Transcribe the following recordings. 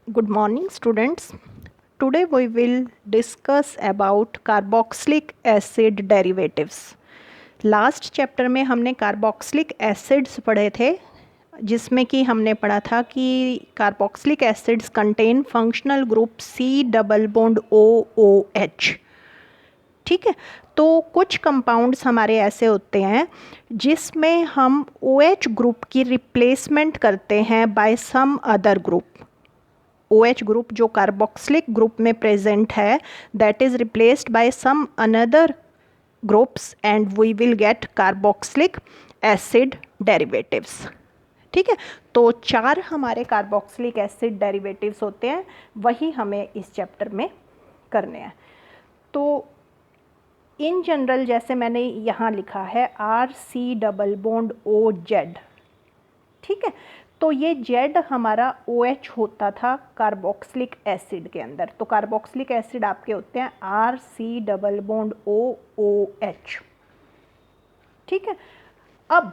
Good morning students. Today we will discuss about carboxylic acid derivatives. Last chapter में हमने carboxylic acids पढ़े थे, जिसमें कि हमने पढ़ा था कि carboxylic acids contain functional group C double bond O O H. ठीक है, तो कुछ कंपाउंड्स हमारे ऐसे होते हैं जिसमें हम ओ एच ग्रुप की रिप्लेसमेंट करते हैं by some other group. OH group जो कार्बोक्सिलिक ग्रुप में प्रेजेंट है, that is replaced by some another groups and we will get carboxylic acid derivatives. ठीक है, तो 4 हमारे कार्बोक्सिलिक एसिड डेरिवेटिव्स होते हैं, वही हमें इस चैप्टर में करने हैं। तो इन जनरल जैसे मैंने यहाँ लिखा है RC डबल बॉन्ड OZ। ठीक है, तो ये जेड हमारा OH होता था कार्बोक्सिलिक एसिड के अंदर। तो कार्बोक्सिलिक एसिड आपके होते हैं RC डबल बॉन्ड OOH। ठीक है, अब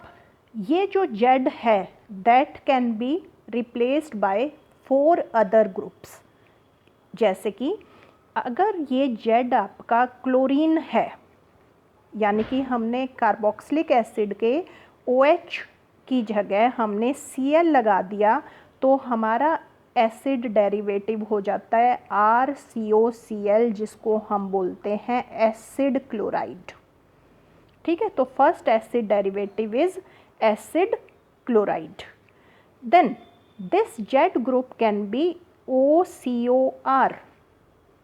ये जो जेड है that can be replaced bye 4 other groups. जैसे कि अगर ये जेड आपका क्लोरीन है, यानी कि हमने कार्बोक्सिलिक एसिड के OH की जगह हमने Cl लगा दिया, तो हमारा एसिड डेरिवेटिव हो जाता है RCOCl, जिसको हम बोलते हैं एसिड क्लोराइड। ठीक है, तो first acid derivative is acid chloride. Then this Z group can be OCOR।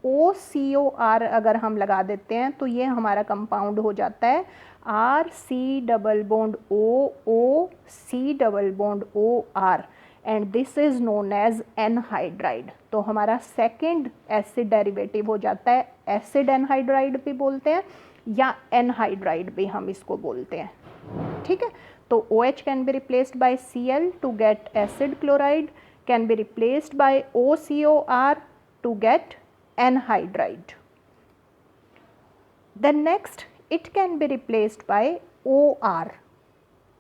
OCOR अगर हम लगा देते हैं तो ये हमारा कंपाउंड हो जाता है RC double bond OOC double bond OR and this is known as anhydride. तो हमारा सेकेंड एसिड डेरिवेटिव हो जाता है एसिड एनहाइड्राइड भी बोलते हैं, या एनहाइड्राइड भी हम इसको बोलते हैं। ठीक है, तो OH can be replaced by Cl to get acid chloride, can be replaced by OCOR to get anhydride. Then next it can be replaced by OR।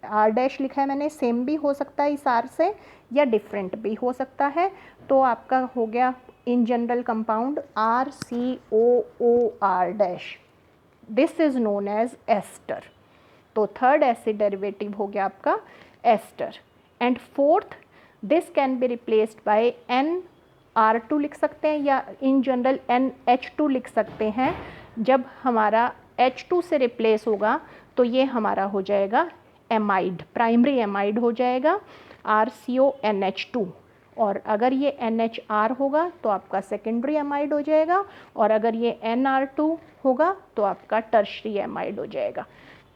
R dash लिखा है मैंने, सेम भी हो सकता है इस R से या डिफरेंट भी हो सकता है। तो आपका हो गया in general compound RCOOR dash. This is known as ester. तो थर्ड एसिड डेरिवेटिव हो गया आपका ester. And fourth, this can be replaced by NR2 लिख सकते हैं, या इन जनरल NH2 लिख सकते हैं। जब हमारा H2 से रिप्लेस होगा तो ये हमारा हो जाएगा एमाइड, प्राइमरी एमाइड हो जाएगा RCONH2। और अगर ये NHR होगा तो आपका सेकेंडरी एमाइड हो जाएगा, और अगर ये NR2 होगा तो आपका टर्शरी एमाइड हो जाएगा।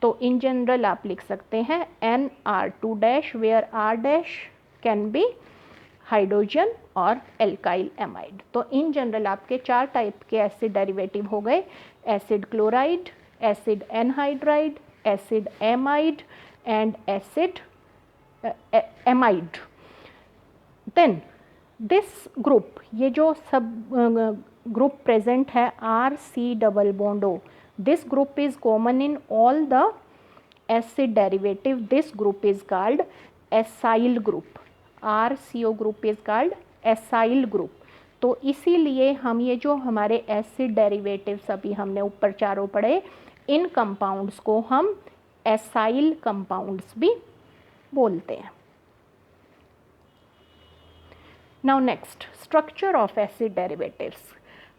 तो इन जनरल आप लिख सकते हैं NR2 dash, where R dash can be hydrogen और एल्काइल एमाइड। तो इन जनरल आपके 4 टाइप के एसिड डेरिवेटिव हो गए, acid chloride, acid anhydride, acid amide and acid amide. Then this group, ये जो सब ग्रुप प्रेजेंट है RC double bond O, this group is common in all the acid derivative. This group is called acyl group. RCO group is called acyl group. तो इसीलिए हम ये जो हमारे एसिड डेरिवेटिव्स अभी हमने ऊपर चारों पढ़े, इन कंपाउंड्स को हम एसाइल कंपाउंड्स भी बोलते हैं। Now next, structure of acid derivatives.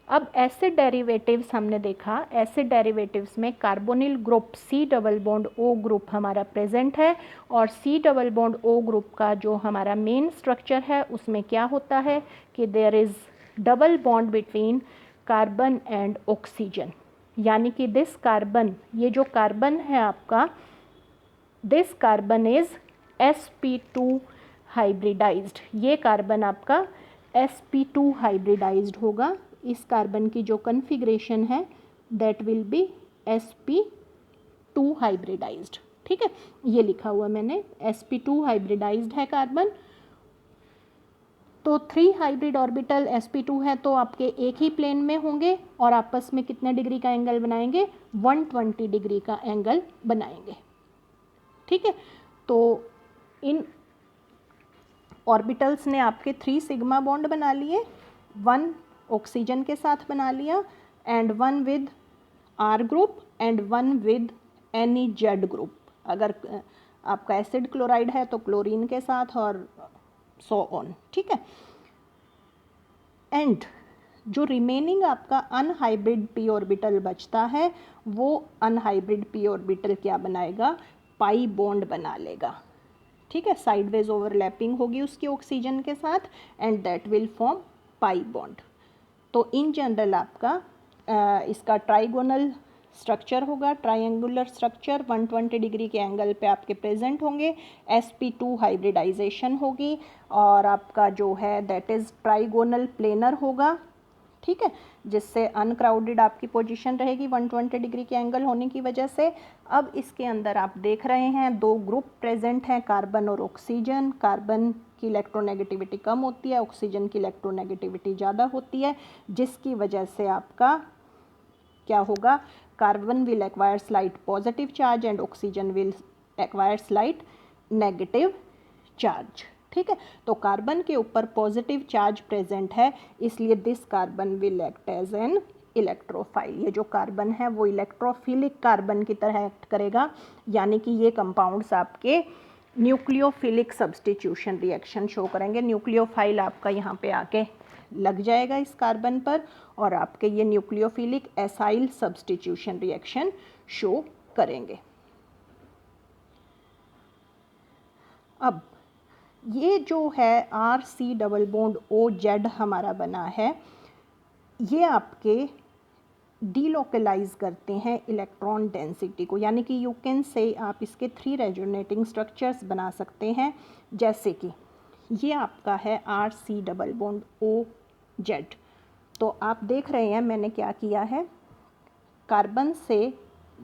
अब एसिड डेरिवेटिव्स हमने देखा, एसिड डेरिवेटिव्स में carbonyl group C double bond O group हमारा प्रेजेंट है, और C double bond O group का जो हमारा मेन स्ट्रक्चर है उसमें क्या होता है कि there is double bond between carbon and oxygen. यानी कि दिस कार्बन, ये जो कार्बन है आपका, this carbon is sp2 hybridized. ये कार्बन आपका sp2 हाइब्रिडाइज्ड होगा। इस कार्बन की जो कन्फिग्रेशन है that will be sp2 hybridised. ठीक है, ये लिखा हुआ मैंने, sp2 हाइब्रिडाइज्ड है कार्बन। तो 3 हाइब्रिड ऑर्बिटल sp2 है, तो आपके एक ही प्लेन में होंगे और आपस में कितने डिग्री का एंगल बनाएंगे, 120 डिग्री का एंगल बनाएंगे। ठीक है, तो इन ऑर्बिटल्स ने आपके 3 सिग्मा बॉन्ड बना लिए, 1 ऑक्सीजन के साथ बना लिया एंड 1 विद आर group and 1 with any Z group. अगर आपका एसिड क्लोराइड है तो क्लोरीन के साथ और सो ऑन, ठीक है। एंड जो रिमेनिंग आपका अनहाइब्रिड पी ऑर्बिटल बचता है वो अनहाइब्रिड पी ऑर्बिटल क्या बनाएगा, पाई बॉन्ड बना लेगा, ठीक है। साइडवेज ओवरलैपिंग होगी उसकी ऑक्सीजन के साथ and that will form pi bond. तो इन जनरल आपका इसका ट्राइगोनल स्ट्रक्चर होगा, ट्रायंगुलर स्ट्रक्चर 120 डिग्री के एंगल पे आपके प्रेजेंट होंगे, sp2 हाइब्रिडाइजेशन होगी और आपका जो है दैट इज़ ट्राइगोनल प्लेनर होगा, ठीक है, जिससे अनक्राउडेड आपकी पोजीशन रहेगी 120 डिग्री के एंगल होने की वजह से। अब इसके अंदर आप देख रहे हैं 2 ग्रुप प्रेजेंट हैं, कार्बन और ऑक्सीजन। कार्बन की इलेक्ट्रोनेगेटिविटी कम होती है, ऑक्सीजन की इलेक्ट्रोनेगेटिविटी ज़्यादा होती है, जिसकी वजह से आपका क्या होगा, carbon will acquire slight positive charge and oxygen will acquire slight negative charge, ठीक है। तो कार्बन के ऊपर पॉजिटिव चार्ज प्रेजेंट है, इसलिए this carbon will act as an electrophile. ये जो कार्बन है वो इलेक्ट्रोफिलिक कार्बन की तरह एक्ट करेगा, यानी कि ये कंपाउंड्स आपके न्यूक्लियोफिलिक सब्स्टिट्यूशन रिएक्शन शो करेंगे। न्यूक्लियोफाइल आपका यहाँ पे आके लग जाएगा इस कार्बन पर और आपके ये nucleophilic acyl substitution reaction show करेंगे। अब ये जो है RC डबल बॉन्ड OZ हमारा बना है, ये आपके डीलोकलाइज करते हैं इलेक्ट्रॉन डेंसिटी को, यानी कि यू कैन से आप इसके 3 रेजोनेटिंग स्ट्रक्चर्स बना सकते हैं, जैसे कि ये आपका है RC डबल बॉन्ड OZ। तो आप देख रहे हैं मैंने क्या किया है, कार्बन से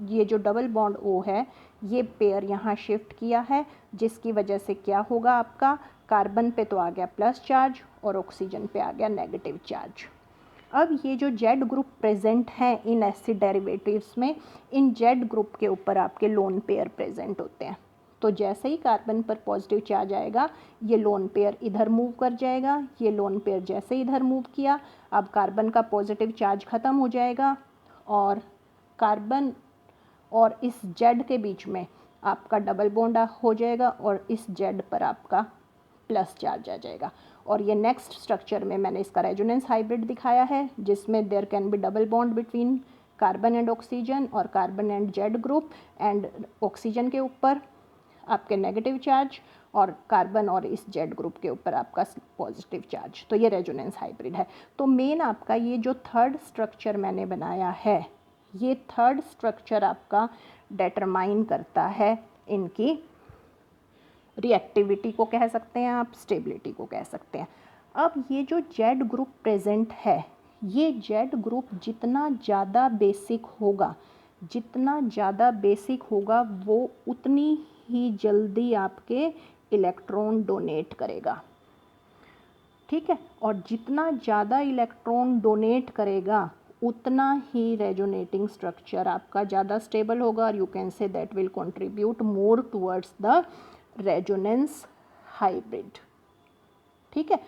ये जो डबल बॉन्ड O है ये पेयर यहाँ शिफ्ट किया है, जिसकी वजह से क्या होगा, आपका कार्बन पे तो आ गया प्लस चार्ज और ऑक्सीजन पे आ गया नेगेटिव चार्ज। अब ये जो जेड ग्रुप प्रेजेंट हैं इन एसिड डेरिवेटिव्स में, इन जेड ग्रुप के ऊपर आपके लोन पेयर प्रेजेंट होते हैं। तो जैसे ही कार्बन पर पॉजिटिव चार्ज आएगा ये लोन पेयर इधर मूव कर जाएगा, ये लोन पेयर जैसे ही इधर मूव किया, अब कार्बन का पॉजिटिव चार्ज ख़त्म हो जाएगा और कार्बन और इस जेड के बीच में आपका डबल बॉन्ड हो जाएगा और इस जेड पर आपका प्लस चार्ज आ जाएगा। और ये नेक्स्ट स्ट्रक्चर में मैंने इसका रेजोनेंस हाइब्रिड दिखाया है, जिसमें there can be double bond between carbon and oxygen और carbon and Z group, and oxygen के ऊपर आपके नेगेटिव चार्ज और कार्बन और इस जेड ग्रुप के ऊपर आपका पॉजिटिव चार्ज। तो ये रेजोनेंस हाइब्रिड है। तो मेन आपका ये जो थर्ड स्ट्रक्चर मैंने बनाया है, ये थर्ड स्ट्रक्चर आपका डिटरमाइन करता है इनकी रिएक्टिविटी को कह सकते हैं आप, स्टेबिलिटी को कह सकते हैं। अब ये जो जेड ग्रुप प्रेजेंट है, ये जेड ग्रुप जितना ज़्यादा बेसिक होगा, जितना ज़्यादा बेसिक होगा वो उतनी ही जल्दी आपके इलेक्ट्रॉन डोनेट करेगा, ठीक है। और जितना ज़्यादा इलेक्ट्रॉन डोनेट करेगा उतना ही रेजोनेटिंग स्ट्रक्चर आपका ज़्यादा स्टेबल होगा और you can say that will contribute more towards the resonance hybrid, ठीक है।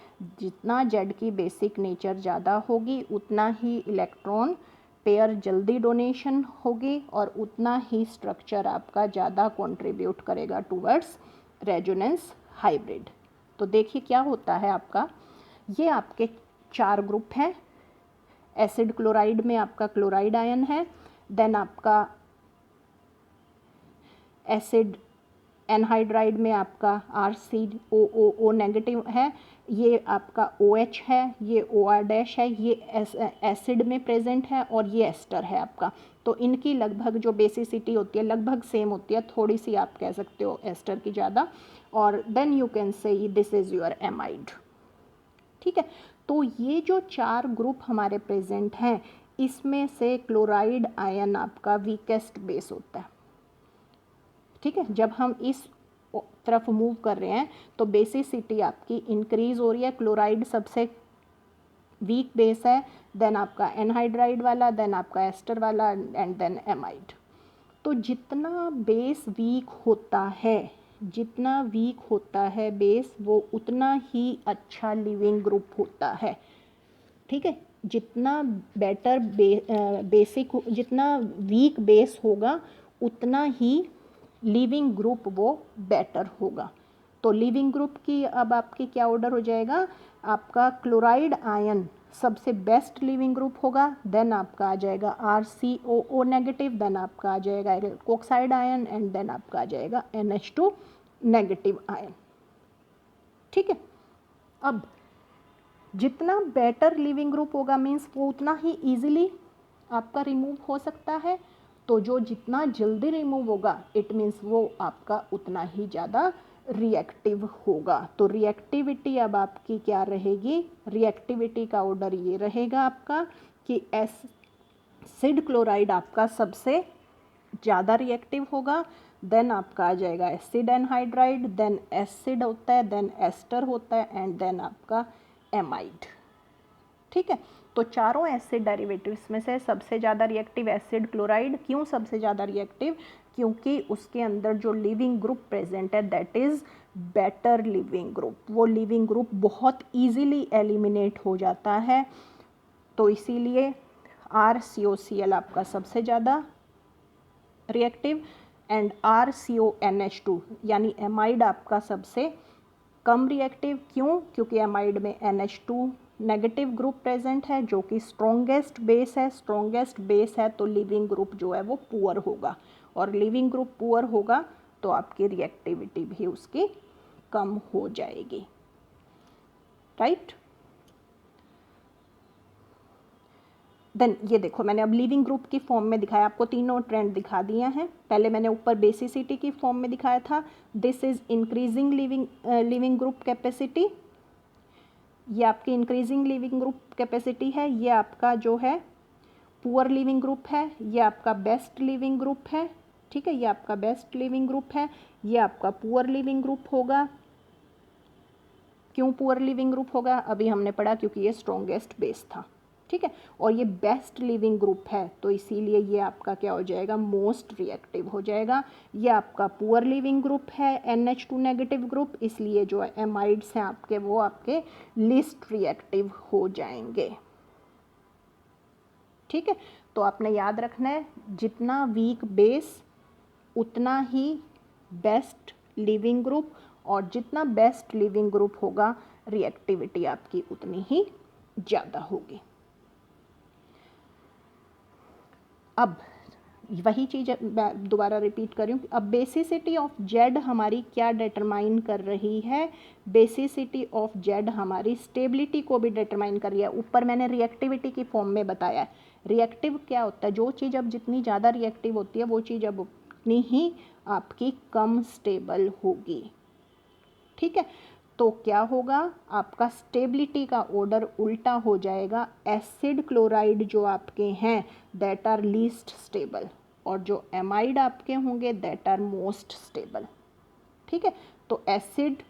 जितना जेड की बेसिक नेचर ज़्यादा होगी उतना ही इलेक्ट्रॉन पेयर जल्दी डोनेशन होगी और उतना ही स्ट्रक्चर आपका ज़्यादा कंट्रीब्यूट करेगा टुवर्ड्स रेजोनेंस हाइब्रिड। तो देखिए क्या होता है आपका, ये आपके 4 ग्रुप हैं। एसिड क्लोराइड में आपका क्लोराइड आयन है, देन आपका एसिड एनहाइड्राइड में आपका RCOO नेगेटिव है, ये आपका OH है, ये OR डैश है, ये एसिड में प्रेजेंट है और ये एस्टर है आपका। तो इनकी लगभग जो बेसिसिटी होती है लगभग सेम होती है, थोड़ी सी आप कह सकते हो एस्टर की ज़्यादा, और then you can say this is your amide, ठीक है। तो ये जो 4 ग्रुप हमारे प्रेजेंट हैं इसमें से क्लोराइड आयन आपका वीकेस्ट बेस होता है, ठीक है। जब हम इस तरफ मूव कर रहे हैं तो बेसिसिटी आपकी इंक्रीज हो रही है, क्लोराइड सबसे वीक बेस है, देन आपका एनहाइड्राइड वाला, देन आपका एस्टर वाला एंड देन एमाइड। तो जितना बेस वीक होता है जितना वीक होता है बेस वो उतना ही अच्छा लिविंग ग्रुप होता है। ठीक है, जितना बेटर बेसिक जितना वीक बेस होगा उतना ही लिविंग ग्रुप वो बेटर होगा। तो लिविंग ग्रुप की अब आपकी क्या ऑर्डर हो जाएगा, आपका क्लोराइड आयन सबसे बेस्ट लिविंग ग्रुप होगा, देन आपका आ जाएगा RCOO नेगेटिव, देन आपका आ जाएगा कोक्साइड आयन एंड देन आपका आ जाएगा NH2 नेगेटिव आयन। ठीक है, अब जितना बेटर लिविंग ग्रुप होगा मीन्स वो उतना ही ईजिली आपका रिमूव हो सकता है। तो जो जितना जल्दी रिमूव होगा इट मीन्स वो आपका उतना ही ज़्यादा रिएक्टिव होगा। तो रिएक्टिविटी अब आपकी क्या रहेगी, रिएक्टिविटी का ऑर्डर ये रहेगा आपका कि एसिड क्लोराइड आपका सबसे ज़्यादा रिएक्टिव होगा, देन आपका आ जाएगा एसिड एनहाइड्राइड, देन एसिड होता है, देन एस्टर होता है एंड देन आपका एमाइड। ठीक है, तो चारों एसिड डेरिवेटिव्स में से सबसे ज़्यादा रिएक्टिव एसिड क्लोराइड। क्यों सबसे ज़्यादा रिएक्टिव, क्योंकि उसके अंदर जो लिविंग ग्रुप प्रेजेंट है that is better leaving group, वो लिविंग ग्रुप बहुत इजीली एलिमिनेट हो जाता है। तो इसीलिए RCOCl आपका सबसे ज़्यादा रिएक्टिव एंड RCONH2 यानी एमाइड आपका सबसे कम रिएक्टिव। क्यों, क्योंकि एमाइड में NH2 नेगेटिव ग्रुप प्रेजेंट है जो कि स्ट्रॉन्गेस्ट बेस है, स्ट्रॉन्गेस्ट बेस है तो लिविंग ग्रुप जो है वो पुअर होगा, और लिविंग ग्रुप पुअर होगा तो आपकी रिएक्टिविटी भी उसकी कम हो जाएगी। राइट, देन ये देखो मैंने अब लिविंग ग्रुप की फॉर्म में दिखाया, आपको तीनों ट्रेंड दिखा दिए हैं। पहले मैंने ऊपर बेसिसिटी की फॉर्म में दिखाया था, this is increasing leaving group capacity, ये आपकी इंक्रीजिंग लिविंग ग्रुप कैपेसिटी है। ये आपका जो है पुअर लिविंग ग्रुप है, ये आपका बेस्ट लिविंग ग्रुप है। ठीक है, ये आपका बेस्ट लिविंग ग्रुप है, ये आपका पुअर लिविंग ग्रुप होगा। क्यों पुअर लिविंग ग्रुप होगा, अभी हमने पढ़ा क्योंकि ये स्ट्रॉन्गेस्ट बेस था। ठीक है, और ये बेस्ट लिविंग ग्रुप है तो इसीलिए ये आपका क्या हो जाएगा, मोस्ट रिएक्टिव हो जाएगा। ये आपका पुअर लिविंग ग्रुप है NH2 नेगेटिव ग्रुप, इसलिए जो एमाइड्स हैं आपके वो आपके लिस्ट रिएक्टिव हो जाएंगे। ठीक है, तो आपने याद रखना है जितना वीक बेस उतना ही बेस्ट लिविंग ग्रुप, और जितना बेस्ट लिविंग ग्रुप होगा रिएक्टिविटी आपकी उतनी ही ज़्यादा होगी। अब वही चीज़ मैं दोबारा रिपीट कर रही हूँ, अब बेसिसिटी ऑफ जेड हमारी क्या डिटरमाइन कर रही है, बेसिसिटी ऑफ जेड हमारी स्टेबिलिटी को भी डिटरमाइन कर रही है। ऊपर मैंने रिएक्टिविटी की फॉर्म में बताया है, रिएक्टिव क्या होता है, जो चीज़ अब जितनी ज़्यादा रिएक्टिव होती है वो चीज़ अब उतनी ही आपकी कम स्टेबल होगी। ठीक है, तो क्या होगा, आपका स्टेबिलिटी का ऑर्डर उल्टा हो जाएगा। एसिड क्लोराइड जो आपके हैं दैट आर लीस्ट स्टेबल, और जो एमाइड आपके होंगे दैट आर मोस्ट स्टेबल। ठीक है, तो एसिड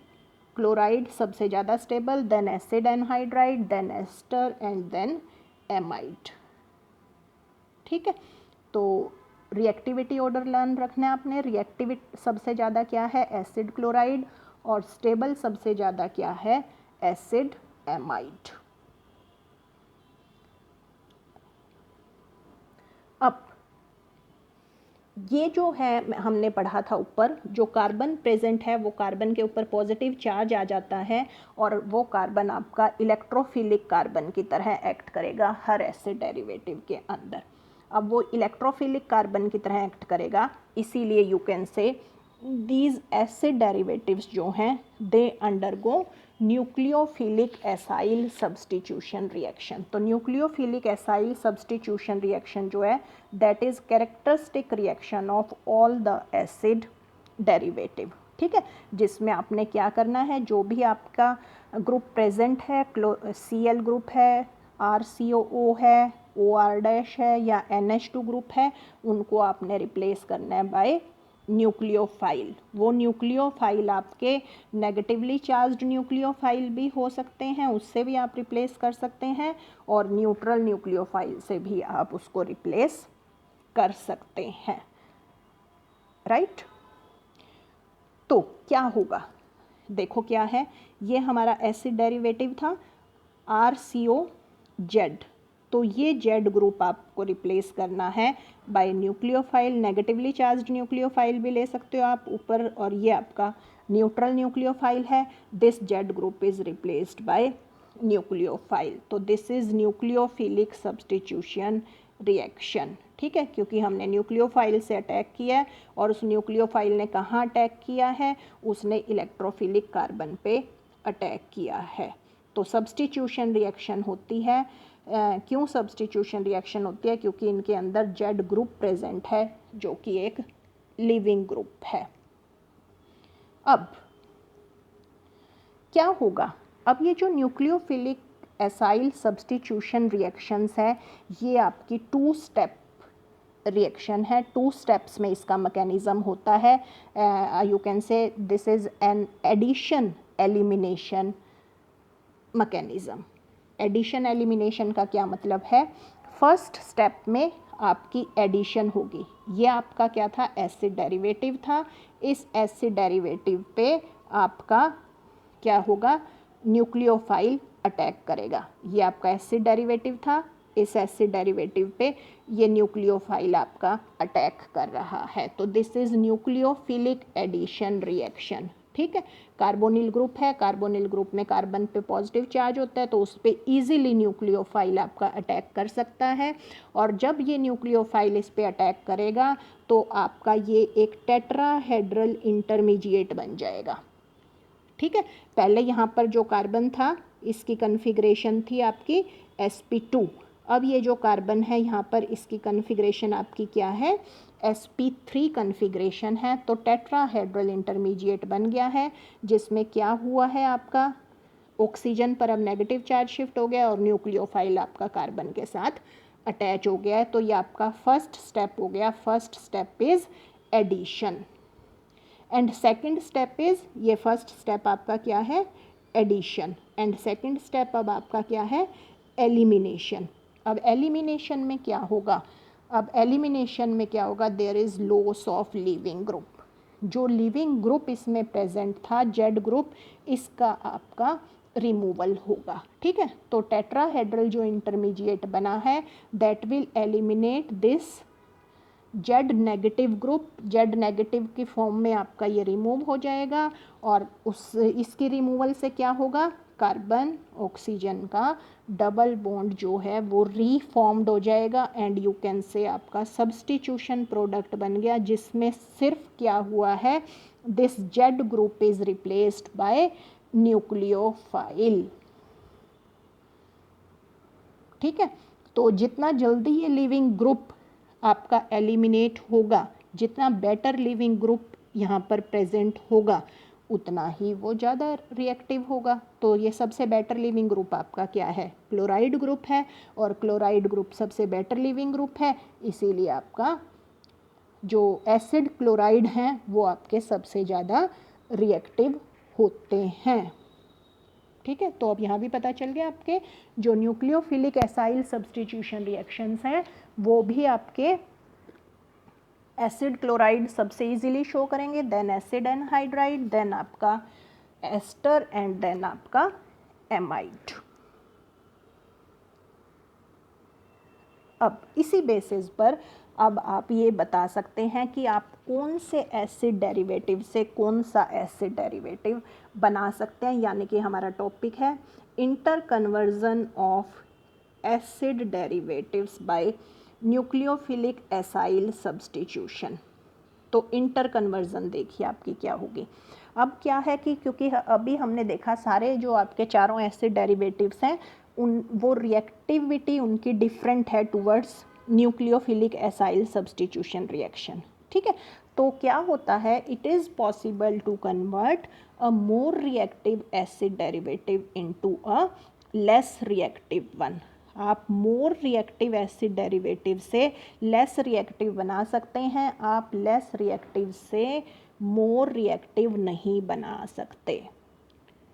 क्लोराइड सबसे ज़्यादा stable, then acid anhydride, then ester and then amide. ठीक है, तो रिएक्टिविटी ऑर्डर लर्न रखना है आपने। रिएक्टिविटी सबसे ज़्यादा क्या है, एसिड क्लोराइड, और स्टेबल सबसे ज़्यादा क्या है, एसिड एमाइड। अब ये जो है हमने पढ़ा था ऊपर, जो कार्बन प्रेजेंट है वो कार्बन के ऊपर पॉजिटिव चार्ज आ जाता है और वो कार्बन आपका इलेक्ट्रोफिलिक कार्बन की तरह एक्ट करेगा हर एसिड डेरिवेटिव के अंदर। अब वो इलेक्ट्रोफिलिक कार्बन की तरह एक्ट करेगा, इसीलिए यू कैन से दीज एसिड डेरिवेटिव्स जो हैं they undergo nucleophilic acyl substitution reaction. तो न्यूक्लियोफिलिक एसाइल सब्सटीट्यूशन रिएक्शन जो है that is characteristic reaction of all the acid derivative. ठीक है, जिसमें आपने क्या करना है, जो भी आपका ग्रुप प्रेजेंट है, Cl ग्रुप है, RCOO है, OR- है या NH2 ग्रुप है, उनको आपने रिप्लेस करना है बाय न्यूक्लियोफाइल। वो न्यूक्लियोफाइल आपके नेगेटिवली चार्ज्ड न्यूक्लियोफाइल भी हो सकते हैं, उससे भी आप रिप्लेस कर सकते हैं, और न्यूट्रल न्यूक्लियोफाइल से भी आप उसको रिप्लेस कर सकते हैं। राइट, तो क्या होगा, देखो क्या है, ये हमारा एसिड डेरिवेटिव था RCOZ, तो ये Z ग्रुप आपको रिप्लेस करना है by nucleophile, negatively charged nucleophile भी ले सकते हो आप ऊपर, और ये आपका न्यूट्रल न्यूक्लियोफाइल है। This Z group is replaced by nucleophile, तो this is nucleophilic substitution reaction. ठीक है, क्योंकि हमने न्यूक्लियोफाइल से अटैक किया है और उस न्यूक्लियोफाइल ने कहाँ अटैक किया है, उसने इलेक्ट्रोफिलिक कार्बन पे अटैक किया है। तो सब्स्टिट्यूशन रिएक्शन होती है। क्यों सब्स्टिट्यूशन रिएक्शन होती है? क्योंकि इनके अंदर Z ग्रुप प्रेजेंट है जो कि एक लिविंग ग्रुप है। अब क्या होगा, अब ये जो न्यूक्लियोफिलिक एसाइल सब्स्टिट्यूशन रिएक्शंस है, ये आपकी 2 स्टेप रिएक्शन है। 2 स्टेप्स में इसका मैकेनिज्म होता है। You can say this is an addition elimination mechanism. Addition elimination का क्या मतलब है? फर्स्ट स्टेप में आपकी एडिशन होगी। ये आपका क्या था? एसिड डेरिवेटिव था। इस एसिड डेरिवेटिव पे आपका क्या होगा? न्यूक्लियोफाइल अटैक करेगा। ये आपका एसिड डेरिवेटिव था, इस एसिड डेरिवेटिव पे ये न्यूक्लियोफाइल आपका अटैक कर रहा है। तो this is nucleophilic addition reaction. ठीक है, कार्बोनिल ग्रुप है, कार्बोनिल ग्रुप में कार्बन पे पॉजिटिव चार्ज होता है, तो उस पर ईजिली न्यूक्लियोफाइल आपका अटैक कर सकता है। और जब ये न्यूक्लियोफाइल इस पे अटैक करेगा तो आपका ये एक टेट्राहेड्रल इंटरमीडिएट बन जाएगा। ठीक है, पहले यहाँ पर जो कार्बन था इसकी कन्फिग्रेशन थी आपकी sp2। अब ये जो कार्बन है यहाँ पर इसकी कन्फिग्रेशन आपकी क्या है? sp3 कन्फिग्रेशन है। तो टेट्राहेड्रल इंटरमीडिएट बन गया है, जिसमें क्या हुआ है आपका ऑक्सीजन पर अब नेगेटिव चार्ज शिफ्ट हो गया और न्यूक्लियोफाइल आपका कार्बन के साथ अटैच हो गया है। तो ये आपका फर्स्ट स्टेप हो गया। First step is addition and second step is, ये फर्स्ट स्टेप आपका क्या है? एडिशन। एंड सेकेंड स्टेप अब आपका क्या है? एलिमिनेशन। अब एलिमिनेशन में क्या होगा? अब एलिमिनेशन में क्या होगा? There is loss of leaving group. जो लिविंग ग्रुप इसमें प्रेजेंट था Z ग्रुप, इसका आपका रिमूवल होगा। ठीक है, तो टेट्राहेड्रल जो इंटरमीडिएट बना है that will eliminate this Z negative group. Z negative की फॉर्म में आपका ये रिमूव हो जाएगा और इसकी रिमूवल से क्या होगा? कार्बन ऑक्सीजन का डबल बॉन्ड जो है वो रीफॉर्म्ड हो जाएगा एंड यू कैन से आपका सब्स्टिट्यूशन प्रोडक्ट बन गया, जिसमें सिर्फ क्या हुआ है? This Z group is replaced by nucleophile. ठीक है, तो जितना जल्दी ये लिविंग ग्रुप आपका एलिमिनेट होगा, जितना बेटर लिविंग ग्रुप यहाँ पर प्रेजेंट होगा, उतना ही वो ज़्यादा रिएक्टिव होगा। तो ये सबसे बेटर लिविंग ग्रुप आपका क्या है? क्लोराइड ग्रुप है, और क्लोराइड ग्रुप सबसे बेटर लिविंग ग्रुप है, इसीलिए आपका जो एसिड क्लोराइड हैं वो आपके सबसे ज़्यादा रिएक्टिव होते हैं। ठीक है, तो अब यहाँ भी पता चल गया आपके जो न्यूक्लियोफिलिक एसाइल सब्स्टिट्यूशन रिएक्शंस हैं वो भी आपके एसिड क्लोराइड सबसे इजीली शो करेंगे, देन एसिड एनहाइड्राइड, देन आपका एस्टर एंड देन आपका एमाइड। अब इसी बेसिस पर अब आप ये बता सकते हैं कि आप कौन से एसिड डेरिवेटिव से कौन सा एसिड डेरिवेटिव बना सकते हैं, यानी कि हमारा टॉपिक है interconversion of acid derivatives by nucleophilic acyl substitution. तो इंटर कन्वर्जन देखिए आपकी क्या होगी। अब क्या है कि क्योंकि अभी हमने देखा सारे जो आपके चारों एसिड डेरिवेटिव्स हैं उन वो रिएक्टिविटी उनकी डिफरेंट है towards nucleophilic acyl substitution reaction. ठीक है, तो क्या होता है? It is possible to convert a more reactive acid derivative into a less reactive one. आप मोर रिएक्टिव एसिड डेरिवेटिव से लेस रिएक्टिव बना सकते हैं, आप लेस रिएक्टिव से मोर रिएक्टिव नहीं बना सकते।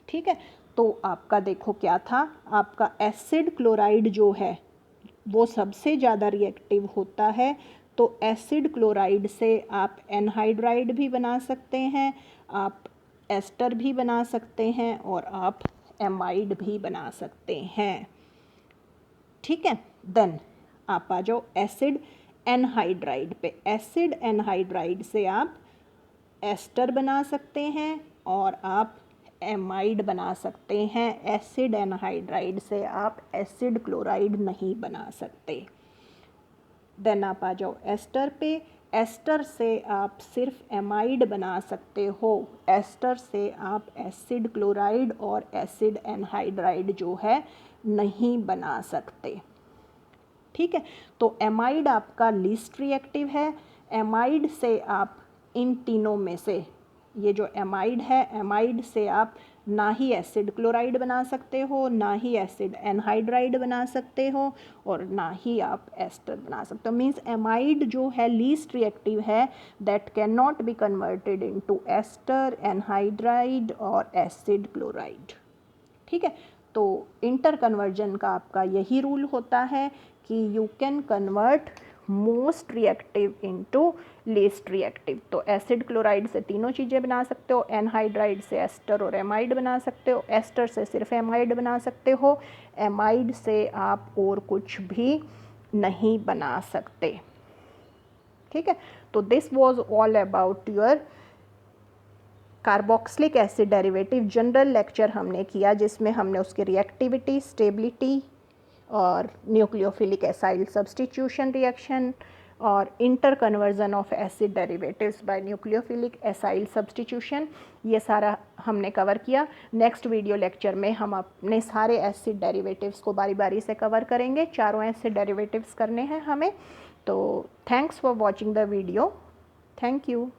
ठीक है, तो आपका देखो क्या था, आपका एसिड क्लोराइड जो है वो सबसे ज़्यादा रिएक्टिव होता है, तो एसिड क्लोराइड से आप एनहाइड्राइड भी बना सकते हैं, आप एस्टर भी बना सकते हैं और आप एमाइड भी बना सकते हैं। ठीक है, देन आप आ जाओ एसिड एनहाइड्राइड पे। एसिड एनहाइड्राइड से आप एस्टर बना सकते हैं और आप एमाइड बना सकते हैं। एसिड एनहाइड्राइड से आप एसिड क्लोराइड नहीं बना सकते। देन आप आ जाओ एस्टर पे। एस्टर से आप सिर्फ एमाइड बना सकते हो। एस्टर से आप एसिड क्लोराइड और एसिड एनहाइड्राइड जो है नहीं बना सकते। ठीक है, तो एमाइड आपका लीस्ट रिएक्टिव है। एमाइड से आप इन तीनों में से, ये जो एमाइड है, एमाइड से आप ना ही एसिड क्लोराइड बना सकते हो, ना ही एसिड एनहाइड्राइड बना सकते हो और ना ही आप एस्टर बना सकते हो। मीन्स एमाइड जो है लीस्ट रिएक्टिव है, that cannot be converted into ester, anhydride और एसिड क्लोराइड। ठीक है, तो इंटर कन्वर्जन का आपका यही रूल होता है कि you can convert most reactive into least reactive. तो एसिड क्लोराइड से तीनों चीज़ें बना सकते हो, एनहाइड्राइड से एस्टर और एमाइड बना सकते हो, एस्टर से सिर्फ एमाइड बना सकते हो, एमाइड से आप और कुछ भी नहीं बना सकते। ठीक है, तो this was all about your carboxylic acid derivative general lecture हमने किया, जिसमें हमने उसकी रिएक्टिविटी, स्टेबिलिटी और न्यूक्लियोफिलिक एसाइल सब्स्टिट्यूशन रिएक्शन और interconversion of acid derivatives by nucleophilic acyl substitution, ये सारा हमने कवर किया। नेक्स्ट वीडियो लेक्चर में हम अपने सारे एसिड डेरिवेटिव्स को बारी बारी से कवर करेंगे। चारों एसिड डेरिवेटिव्स करने हैं हमें। तो thanks for watching the video. Thank you.